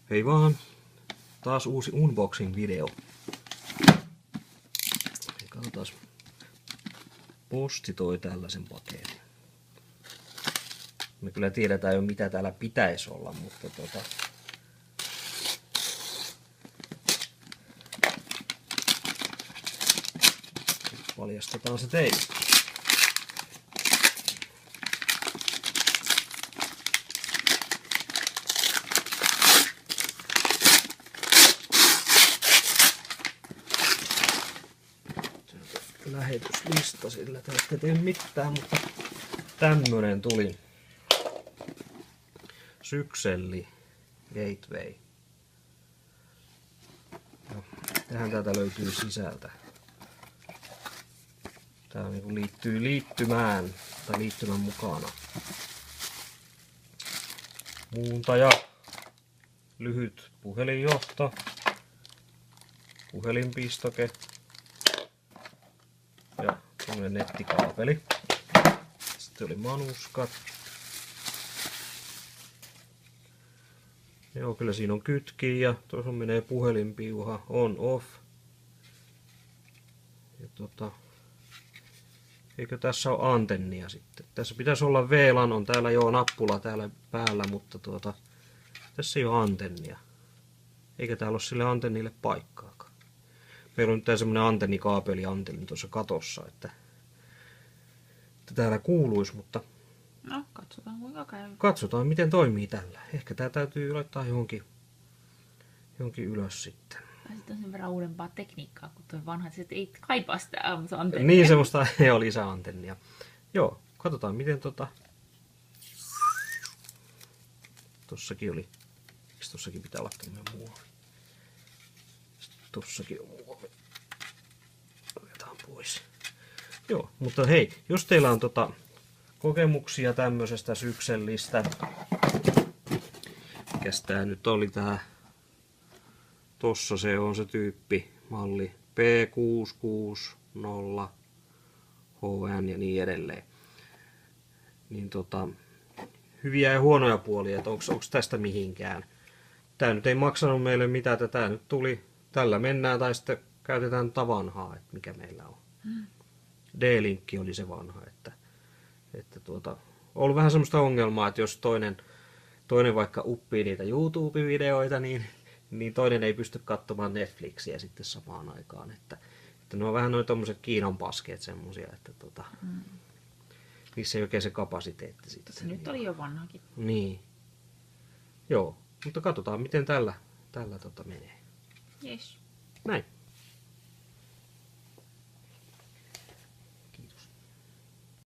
Hei vaan, taas uusi unboxing-video. Katsotaan, posti toi tällaisen paketin. Me kyllä tiedetään jo mitä täällä pitäisi olla, mutta paljastetaan se teille. Lähetyslista, sillä te ette tee mitään, mutta tämmönen tuli. Sykseli Gateway. No, tähän täältä löytyy sisältä. Tää niinku liittyy liittymään tai liittymän mukana. Muuntaja, lyhyt puhelinjohto, puhelinpistoke ja tämmönen nettikaapeli. Sitten oli manuskat. Joo, kyllä siinä on kytki ja tuossa menee puhelinpiuha on off. Ja eikö tässä ole antennia sitten? Tässä pitäisi olla VLAN, on täällä jo nappula täällä päällä, mutta tässä ei ole antennia. Eikä täällä ole sille antennille paikkaakaan. Meillä on nyt tää semmonen antennikaapeli tuossa katossa, että täällä kuuluisi, mutta no, katsotaan kuinka käy. Katsotaan miten toimii tällä. Ehkä tää täytyy laittaa johonkin ylös sitten. Tai sitten on sen verran uudempaa tekniikkaa, kun tuo vanha, että ei kaipaa sitä antennia. Niin, semmoista ei ole lisäantennia. Joo, katsotaan miten tossakin oli. Eikö tossakin pitää olla tämmönen muovi? Tossakin on muovi. Otetaan pois. Joo, mutta hei, jos teillä on kokemuksia tämmöisestä syksellistä. Mikäs tää nyt oli tää? Tossa se on se tyyppi, malli P660 HN ja niin edelleen. Niin hyviä ja huonoja puolia, että onko tästä mihinkään. Tää nyt ei maksanut meille mitään, että tää nyt tuli, tällä mennään tai sitten käytetään tavanhaa, että mikä meillä on. D-linkki oli se vanha, että on ollut vähän semmoista ongelmaa, että jos toinen vaikka uppii niitä YouTube-videoita, niin toinen ei pysty katsomaan Netflixiä sitten samaan aikaan. Että ne on vähän noin tommoset Kiinan paskeet semmosia, että niissä ei oikein se kapasiteetti sitten. Se nyt oli jo vanhakin. Niin. Joo, mutta katsotaan miten tällä menee. Yes. Näin.